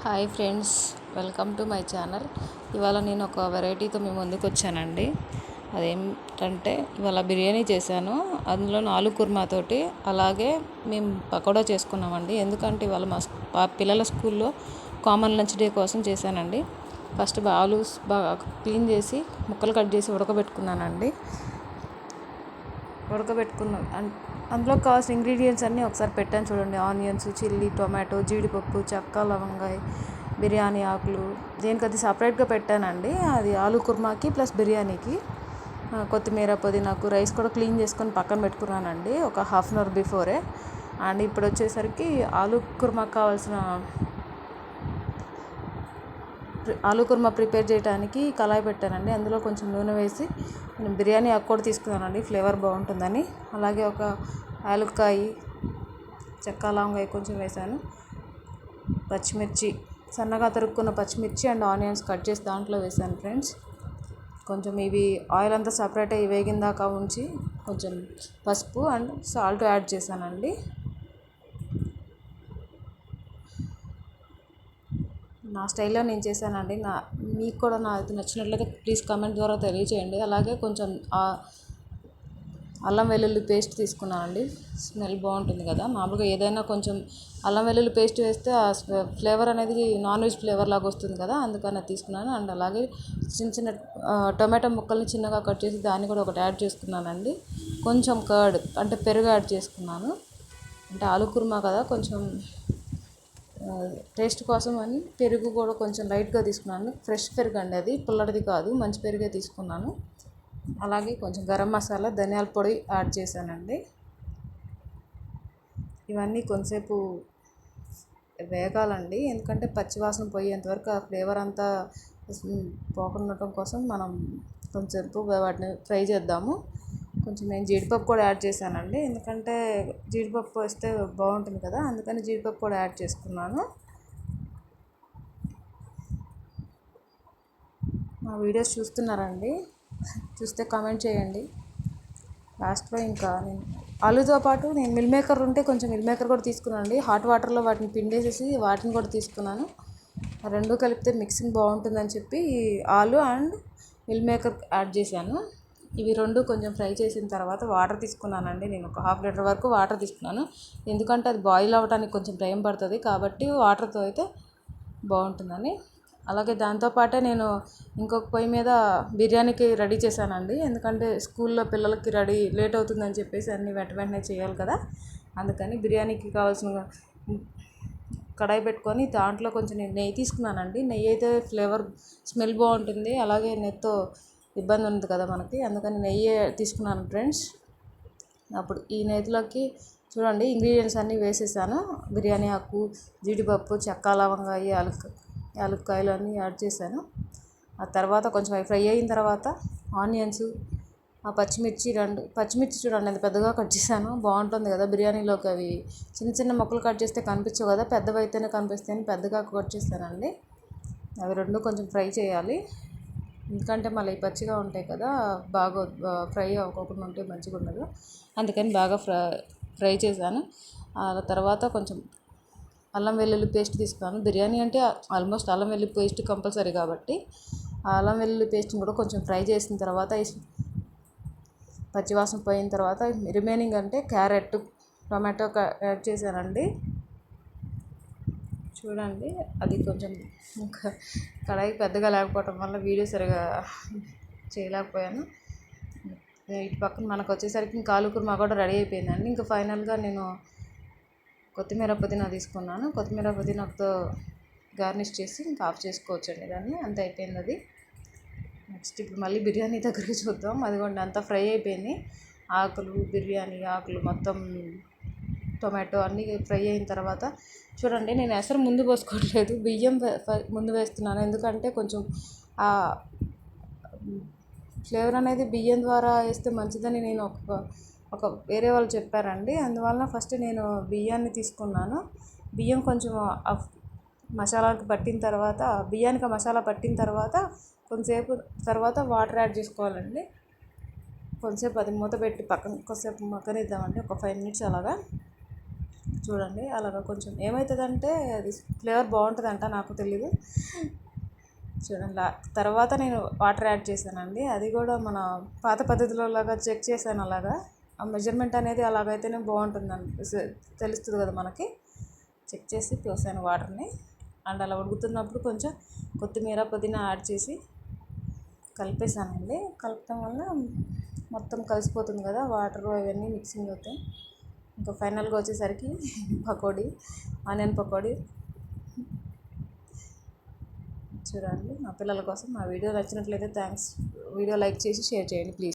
Hi friends, welcome to my channel. ఇవాళ నేను ఒక వెరైటీతో మీ ముందుకు వచ్చానండి. అదేంటంటే ఇవాళ బిర్యానీ చేశాను. అందులో ఆలు కుర్మాతోటి, అలాగే మేము పకోడా చేసుకున్నామండి. ఎందుకంటే ఇవాళ మా పిల్లల స్కూల్లో కామన్ లంచ్ డే కోసం చేశానండి. ఫస్ట్ ఆలు బాగా క్లీన్ చేసి ముక్కలు కట్ చేసి ఉడకబెట్టుకున్నానండి. అందులో కావాల్సిన ఇంగ్రీడియంట్స్ అన్నీ ఒకసారి పెట్టాను చూడండి. ఆనియన్స్, చిల్లీ, టొమాటో, జీడిపప్పు, చెక్క, లవంగాయ, బిర్యానీ ఆకులు, దేనికి అది సపరేట్గా పెట్టానండి. అది ఆలు కుర్మాకి ప్లస్ బిర్యానీకి. కొత్తిమీర, పుదీనాకు, రైస్ కూడా క్లీన్ చేసుకొని పక్కన పెట్టుకున్నానండి ఒక half an hour before. And ఇప్పుడు వచ్చేసరికి ఆలు కుర్మా ప్రిపేర్ చేయడానికి కళాయి పెట్టానండి. అందులో కొంచెం నూనె వేసి నేను బిర్యానీ ఆకు కూడా తీసుకున్నానండి, ఫ్లేవర్ బాగుంటుందని. అలాగే ఒక యాలక్కాయ, చెక్క, లవంగాయ కొంచెం వేసాను. పచ్చిమిర్చి, సన్నగా తరుక్కున్న పచ్చిమిర్చి అండ్ ఆనియన్స్ కట్ చేసి దాంట్లో వేసాను ఫ్రెండ్స్. కొంచెం ఇవి ఆయిల్ అంతా సపరేట్ అయ్యి వేగిన దాకా ఉంచి కొంచెం పసుపు అండ్ సాల్ట్ యాడ్ చేశానండి. నా స్టైల్లో నేను చేశానండి. మీకు కూడా ఇది నచ్చినట్లయితే ప్లీజ్ కామెంట్ ద్వారా తెలియచేయండి. అలాగే కొంచెం అల్లం వెల్లుల్లి పేస్ట్ తీసుకున్నానండి. స్మెల్ బాగుంటుంది కదా. మామూలుగా ఏదైనా కొంచెం అల్లం వెల్లుల్లి పేస్ట్ వేస్తే ఆ ఫ్లేవర్ అనేది నాన్ వెజ్ ఫ్లేవర్ లాగా వస్తుంది కదా, అందుకని అది తీసుకున్నాను. అండ్ అలాగే చిన్న చిన్న టొమాటో ముక్కల్ని చిన్నగా కట్ చేసి దాన్ని కూడా ఒకటి యాడ్ చేసుకున్నానండి. కొంచెం కర్డ్ అంటే పెరుగు యాడ్ చేసుకున్నాను. అంటే ఆలు కుర్మా కదా, కొంచెం టేస్ట్ కోసం అని పెరుగు కూడా కొంచెం లైట్గా తీసుకున్నాను. ఫ్రెష్ పెరుగు అండి, అది పుల్లటిది కాదు, మంచి పెరుగే తీసుకున్నాను. అలాగే కొంచెం గరం మసాలా, ధనియాల పొడి యాడ్ చేశానండి. ఇవన్నీ కొంతసేపు వేగాలండి, ఎందుకంటే పచ్చివాసన పోయేంతవరకు ఆ ఫ్లేవర్ అంతా పోకుండటం కోసం మనం కొంచెంసేపు వాటిని ఫ్రై చేద్దాము. కొంచెం నేను జీడిపప్పు కూడా యాడ్ చేశానండి, ఎందుకంటే జీడిపప్పు వేస్తే బాగుంటుంది కదా, అందుకని జీడిపప్పు కూడా యాడ్ చేసుకున్నాను. మా వీడియోస్ చూస్తున్నారండి, చూస్తే కామెంట్ చేయండి. లాస్ట్లో ఇంకా నేను ఆలుతో పాటు నేను మిల్ మేకర్ ఉంటే కొంచెం మిల్ మేకర్ కూడా తీసుకున్నానండి. హాట్ వాటర్లో వాటిని పిండేసేసి వాటిని కూడా తీసుకున్నాను. రెండు కలిపితే మిక్సింగ్ బాగుంటుందని చెప్పి ఆలు అండ్ మిల్ మేకర్ యాడ్ చేశాను. ఇవి రెండు కొంచెం ఫ్రై చేసిన తర్వాత వాటర్ తీసుకున్నానండి. నేను ఒక హాఫ్ లీటర్ వరకు వాటర్ తీసుకున్నాను, ఎందుకంటే అది బాయిల్ అవ్వడానికి కొంచెం టైం పడుతుంది కాబట్టి వాటర్తో అయితే బాగుంటుందని. అలాగే దాంతోపాటే నేను ఇంకొక పొయ్యి మీద బిర్యానీకి రెడీ చేశానండి, ఎందుకంటే స్కూల్లో పిల్లలకి లేట్ అవుతుందని చెప్పేసి అన్నీ వెంటనే చేయాలి కదా, అందుకని బిర్యానీకి కావాల్సిన కడాయి పెట్టుకొని దాంట్లో కొంచెం నేను నెయ్యి తీసుకున్నానండి. నెయ్యి అయితే ఫ్లేవర్ స్మెల్ బాగుంటుంది, అలాగే నెయ్యితో ఇబ్బంది ఉంది కదా మనకి, అందుకని నెయ్యి తీసుకున్నాను ఫ్రెండ్స్. అప్పుడు ఈ నెయ్యిలోకి చూడండి ఇంగ్రీడియంట్స్ అన్నీ వేసేసాను. బిర్యానీ ఆకు, జీడిపప్పు, చెక్క, లవంగాయ, యాలక్కాయలు అన్నీ యాడ్ చేశాను. ఆ తర్వాత కొంచెం అవి ఫ్రై అయిన తర్వాత ఆనియన్స్, ఆ పచ్చిమిర్చి చూడండి అది పెద్దగా కట్ చేశాను, బాగుంటుంది కదా బిర్యానీలోకి. అవి చిన్న చిన్న ముక్కలు కట్ చేస్తే కనిపించవు కదా, పెద్దవి అయితేనే కనిపిస్తాయని పెద్దగా కట్ చేస్తానండి. అవి రెండు కొంచెం ఫ్రై చేయాలి, ఎందుకంటే మళ్ళీ పచ్చిగా ఉంటాయి కదా, బాగా ఫ్రై అవ్వకుండా ఉంటే మంచిగా ఉండదు, అందుకని బాగా ఫ్రై చేశాను. ఆ తర్వాత కొంచెం అల్లం వెల్లుల్లి పేస్ట్ తీసుకున్నాను. బిర్యానీ అంటే ఆల్మోస్ట్ అల్లం వెల్లుల్లి పేస్ట్ కంపల్సరీ కాబట్టి ఆ అల్లం వెల్లుల్లి పేస్ట్ని కూడా కొంచెం ఫ్రై చేసిన తర్వాత పచ్చివాసన పోయిన తర్వాత రిమైనింగ్ అంటే క్యారెట్, టొమాటో యాడ్ చేశానండి. చూడండి అది కొంచెం కడాయి పెద్దగా లేకపోవటం వల్ల వీడియో సరిగా చేయలేకపోయాను. ఇటు పక్కన మనకు వచ్చేసరికి ఇంకా ఆలు కుర్మా కూడా రెడీ అయిపోయిందండి. ఇంకా ఫైనల్గా నేను కొత్తిమీర, పుదీనా తీసుకున్నాను. కొత్తిమీర, పుదీనాతో గార్నిష్ చేసి ఇంకా ఆఫ్ చేసుకోవచ్చండి దాన్ని, అంత అయిపోయింది అది. నెక్స్ట్ ఇప్పుడు మళ్ళీ బిర్యానీ దగ్గరికి చూద్దాం. అదిగోండి అంతా ఫ్రై అయిపోయింది. బిర్యానీ ఆకులు మొత్తం, టొమాటో అన్నీ ఫ్రై అయిన తర్వాత చూడండి నేను ఎసరు ముందు పోసుకోవట్లేదు, బియ్యం ముందు వేస్తున్నాను, ఎందుకంటే కొంచెం ఆ ఫ్లేవర్ అనేది బియ్యం ద్వారా వేస్తే మంచిదని నేను ఒక వేరే వాళ్ళు చెప్పారండి. అందువల్ల ఫస్ట్ నేను బియ్యాన్ని తీసుకున్నాను. బియ్యం కొంచెం మసాలాకి పట్టిన తర్వాత, బియ్యానికి మసాలా పట్టిన తర్వాత కొంతసేపు తర్వాత వాటర్ యాడ్ చేసుకోవాలండి. కొంతసేపు అది మూత పెట్టి పక్కన కొంతసేపు మగ్గనిద్దామండి, ఒక 5 minutes అలాగా. చూడండి అలాగా కొంచెం ఏమవుతుందంటే అది ఫ్లేవర్ బాగుంటుందంట, నాకు తెలీదు. చూడండి తర్వాత నేను వాటర్ యాడ్ చేశానండి. అది కూడా మన పాత పద్ధతిలో లాగా చెక్ చేశాను. అలాగా ఆ మెజర్మెంట్ అనేది అలాగైతేనే బాగుంటుందని తెలుస్తుంది కదా మనకి. చెక్ చేసి పోసాను వాటర్ని. అండ్ అలా ఉడుకుతున్నప్పుడు కొంచెం కొత్తిమీర పుదీనా యాడ్ చేసి కలిపేసానండి. కలపడం వల్ల మొత్తం కలిసిపోతుంది కదా, వాటర్ అవన్నీ మిక్సింగ్ అవుతాయి. ఇంకా ఫైనల్గా వచ్చేసరికి పకోడీ, ఆనియన్ పకోడీ. చూడండి, మా పిల్లల కోసం మా వీడియో నచ్చినట్లయితే థ్యాంక్స్. వీడియో లైక్ చేసి షేర్ చేయండి ప్లీజ్.